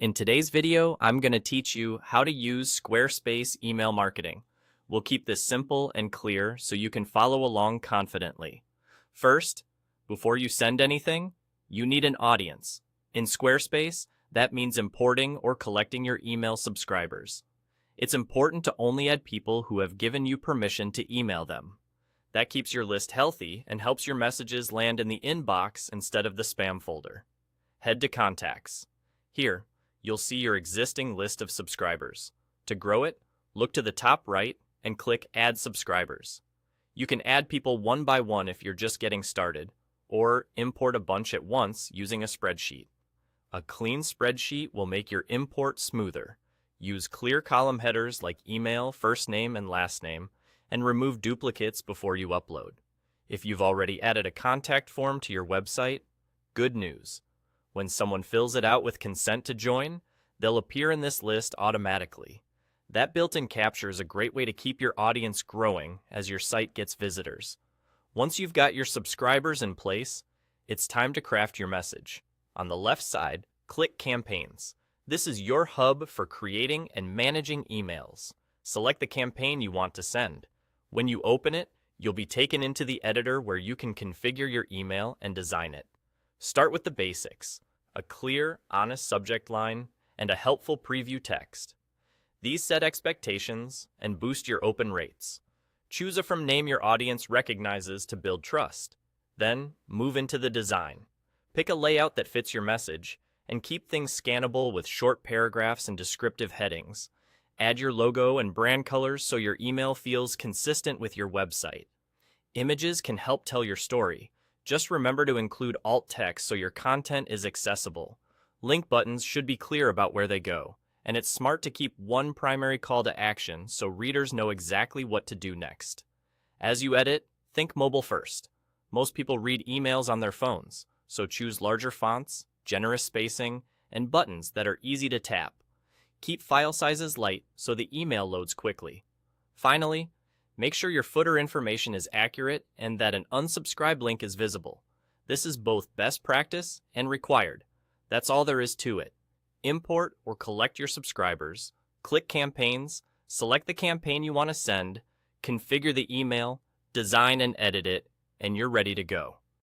In today's video, I'm going to teach you how to use Squarespace email marketing. We'll keep this simple and clear so you can follow along confidently. First, before you send anything, you need an audience. In Squarespace, that means importing or collecting your email subscribers. It's important to only add people who have given you permission to email them. That keeps your list healthy and helps your messages land in the inbox instead of the spam folder. Head to Contacts. Here, you'll see your existing list of subscribers. To grow it, look to the top right and click Add Subscribers. You can add people one by one if you're just getting started, or import a bunch at once using a spreadsheet. A clean spreadsheet will make your import smoother. Use clear column headers like email, first name, and last name, and remove duplicates before you upload. If you've already added a contact form to your website, good news. When someone fills it out with consent to join, they'll appear in this list automatically. That built-in capture is a great way to keep your audience growing as your site gets visitors. Once you've got your subscribers in place, it's time to craft your message. On the left side, click Campaigns. This is your hub for creating and managing emails. Select the campaign you want to send. When you open it, you'll be taken into the editor where you can configure your email and design it. Start with the basics: a clear, honest subject line, and a helpful preview text. These set expectations and boost your open rates. Choose a from name your audience recognizes to build trust. Then, move into the design. Pick a layout that fits your message, and keep things scannable with short paragraphs and descriptive headings. Add your logo and brand colors so your email feels consistent with your website. Images can help tell your story. Just remember to include alt text so your content is accessible. Link buttons should be clear about where they go, and it's smart to keep one primary call to action so readers know exactly what to do next. As you edit, think mobile first. Most people read emails on their phones, so choose larger fonts, generous spacing, and buttons that are easy to tap. Keep file sizes light so the email loads quickly. Finally, make sure your footer information is accurate and that an unsubscribe link is visible. This is both best practice and required. That's all there is to it. Import or collect your subscribers, click Campaigns, select the campaign you want to send, configure the email, design and edit it, and you're ready to go.